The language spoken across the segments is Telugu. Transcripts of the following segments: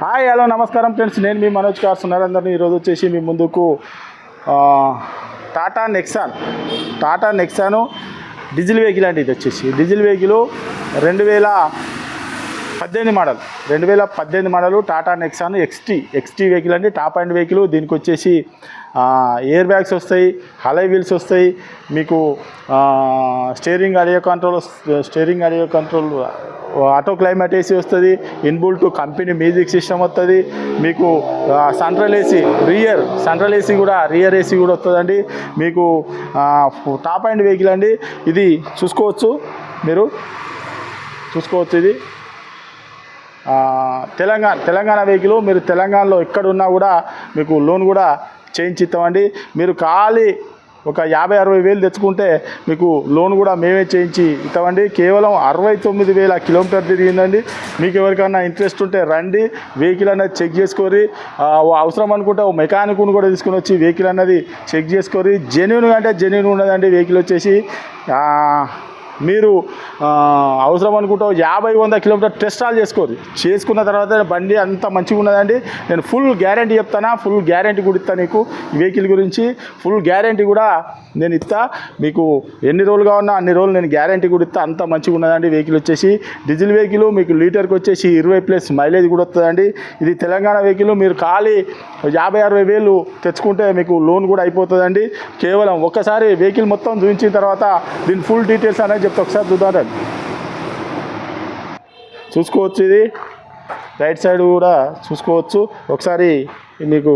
హాయ్ హలో నమస్కారం ఫ్రెండ్స్, నేను మీ మనోజ్ కార్స్ ఉన్నారందరినీ ఈరోజు వచ్చేసి మీ ముందుకు టాటా నెక్సాను డీజిల్ వెహికల్ అండి. ఇది వచ్చేసి diesel vehicle 2018 model Tata Nexon XT vehicle అండి. Top end vehicle. దీనికి వచ్చేసి ఎయిర్ బ్యాగ్స్ వస్తాయి, హలై వీల్స్ వస్తాయి, మీకు steering audio control auto climate AC వస్తుంది, ఇన్బుల్ట్ కంపెనీ మ్యూజిక్ సిస్టమ్ వస్తుంది, మీకు సెంట్రల్ ఏసీ కూడా రియర్ ఏసీ కూడా వస్తుందండి. మీకు టాప్ అండ్ వెహికల్ అండి. ఇది చూసుకోవచ్చు ఇది తెలంగాణ వెహికల్. మీరు తెలంగాణలో ఎక్కడున్నా కూడా మీకు లోన్ కూడా చేయించిస్తామండి. మీరు ఖాళీ ఒక 50-60 వేలు తెచ్చుకుంటే మీకు లోన్ కూడా మేమే చేయించి ఇస్తామండి. కేవలం 69,000 కిలోమీటర్ తిరిగిందండి. మీకు ఎవరికైనా ఇంట్రెస్ట్ ఉంటే రండి, వెహికల్ అనేది చెక్ చేసుకోరి. అవసరం అనుకుంటే మెకానిక్ను కూడా తీసుకుని వచ్చి వెహికల్ అన్నది చెక్ చేసుకోరి. జెన్యూన్గా అంటే జెన్యూన్ ఉన్నదండి వెహికల్ వచ్చేసి. మీరు అవసరం అనుకుంటే 50-100 కిలోమీటర్ టెస్ట్ ఆల్ చేసుకున్న తర్వాత బండి అంత మంచిగా ఉన్నదండి. నేను ఫుల్ గ్యారంటీ చెప్తాను, ఫుల్ గ్యారంటీ కూడా ఇస్తాను నీకు. ఈ వెహికల్ గురించి ఫుల్ గ్యారంటీ కూడా నేను ఇస్తా. మీకు ఎన్ని రోజులు కావాలన్నా అన్ని రోజులు నేను గ్యారంటీ కూడా ఇస్తా. అంత మంచిగా ఉన్నదండి వెహికల్ వచ్చేసి. డీజిల్ వెహికల్ మీకు లీటర్కి వచ్చేసి 20+ మైలేజ్ కూడా వస్తుందండి. ఇది తెలంగాణ వెహికల్. మీరు ఖాళీ 50-60 వేలు తెచ్చుకుంటే మీకు లోన్ కూడా అయిపోతుందండి. కేవలం ఒక్కసారి వెహికల్ మొత్తం చూపించిన తర్వాత దీని ఫుల్ డీటెయిల్స్ అనేది చెప్తా. ఒకసారి చూద్దాం, చూసుకోవచ్చు. ఇది రైట్ సైడ్ కూడా చూసుకోవచ్చు. ఒకసారి మీకు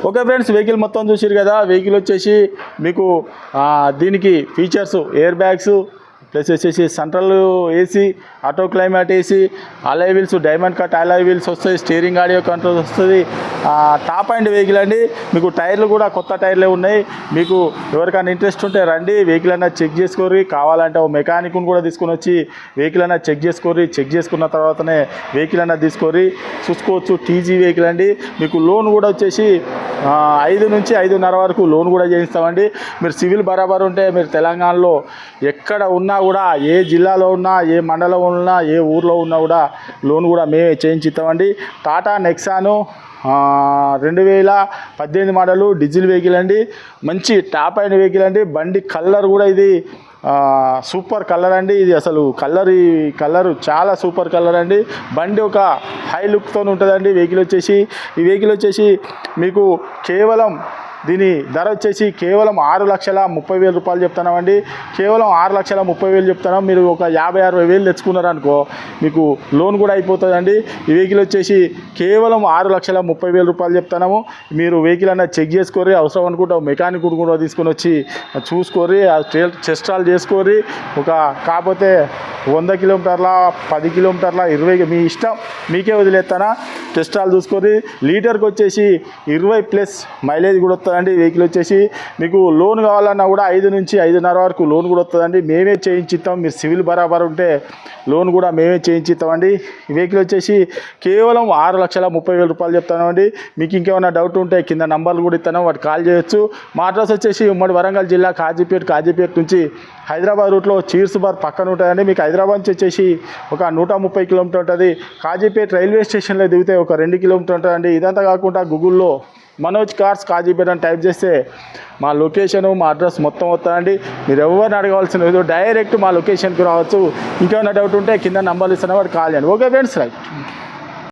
ఓకే ఫ్రెండ్స్, వెహికల్ మొత్తం చూసిరు కదా. వెహికల్ వచ్చేసి మీకు దీనికి ఫీచర్స్ ఎయిర్ బ్యాగ్స్ ప్లస్ వచ్చేసి central AC, auto climate AC, అలై వీల్స్, డైమండ్ కట్ అలై వీల్స్ వస్తాయి, స్టీరింగ్ ఆడియో కంట్రోల్ వస్తుంది. టాప్ అండ్ వెహికల్ అండి. మీకు టైర్లు కూడా కొత్త టైర్లే ఉన్నాయి. మీకు ఎవరికైనా ఇంట్రెస్ట్ ఉంటే రండి, వెహికల్ అన్నా చెక్ చేసుకోరి. కావాలంటే ఓ మెకానిక్ను కూడా తీసుకొని వచ్చి వెహికల్ అన్నా చెక్ చేసుకోరి. చెక్ చేసుకున్న తర్వాతనే వెహికల్ అన్నా తీసుకొని చూసుకోవచ్చు. టీజీ వెహికల్ అండి. మీకు లోన్ కూడా వచ్చేసి 5 నుంచి 5.5 వరకు లోన్ కూడా చేయిస్తామండి. మీరు సివిల్ బరాబర్ ఉంటే మీరు తెలంగాణలో ఎక్కడ ఉన్నా కూడా, ఏ జిల్లాలో ఉన్నా, ఏ మండలం ఉన్నా, ఏ ఊర్లో ఉన్నా కూడా లోన్ కూడా మేమే చేయించిస్తామండి. టాటా నెక్సాను 2018 మోడలు డీజిల్ వెహికల్ అండి. మంచి టాప్ అయిన వెహికల్ అండి. బండి కలర్ కూడా ఇది సూపర్ కలర్ అండి. ఇది అసలు ఈ కలరు చాలా సూపర్ కలర్ అండి. బండి ఒక హై లుక్తో ఉంటుందండి. ఈ వెహికల్ వచ్చేసి మీకు కేవలం దీని ధర వచ్చేసి కేవలం 6,30,000 రూపాయలు చెప్తున్నామండి. కేవలం 6,30,000 చెప్తున్నాం. మీరు ఒక 50-60 వేలు తెచ్చుకున్నారనుకో మీకు లోన్ కూడా అయిపోతుందండి. ఈ వెహికల్ వచ్చేసి కేవలం 6,30,000 రూపాయలు చెప్తున్నాము. మీరు వెహికల్ అన్న చెక్ చేసుకోరి. అవసరం అనుకుంటే మెకానిక్ కూడా తీసుకొని వచ్చి చూసుకోరి, టెస్ట్ డ్రైవ్ చేసుకోరి. కాకపోతే 100 కిలోమీటర్ల, 10 కిలోమీటర్ల, 20 మీ ఇష్టం, మీకే వదిలేస్తానా. టెస్ట్ డ్రైవ్ చూసుకొని లీటర్కి వచ్చేసి 20+ మైలేజ్ కూడా వస్తుంది అండి. వెహికల్ వచ్చేసి మీకు లోన్ కావాలన్నా కూడా 5 నుంచి 5.5 వరకు లోన్ కూడా వస్తుందండి. మేమే చేయించిస్తాం. మీరు సివిల్ బరాబర్ ఉంటే లోన్ కూడా మేమే చేయించిస్తామండి. ఈ వెహికల్ వచ్చేసి కేవలం 6,30,000 రూపాయలు చెప్తామండి. మీకు ఇంకేమైనా డౌట్ ఉంటే కింద నంబర్లు కూడా ఇస్తాను, వాటి కాల్ చేయొచ్చు. మా అడ్రస్ వచ్చేసి ఉమ్మడి వరంగల్ జిల్లా కాజీపేట నుంచి హైదరాబాద్ రూట్లో చీర్స్బార్ పక్కన ఉంటుందండి. మీకు హైదరాబాద్ నుంచి వచ్చేసి ఒక 130 కిలోమీటర్ ఉంటుంది. కాజీపేట రైల్వే స్టేషన్లో దిగితే ఒక 2 కిలోమీటర్ ఉంటుందండి. ఇదంతా కాకుండా గూగుల్లో మనోజ్ కార్స్ కాజీపేట అని టైప్ చేస్తే మా లొకేషను, మా అడ్రస్ మొత్తం వస్తుందండి. మీరు ఎవరిని అడగవలసిన లేదు, డైరెక్ట్ మా లొకేషన్కి రావచ్చు. ఇంకేమైనా డౌట్ ఉంటే కింద నంబర్లు ఇస్తున్నా, వాడు కాల్ చేయండి. Okay friends, right.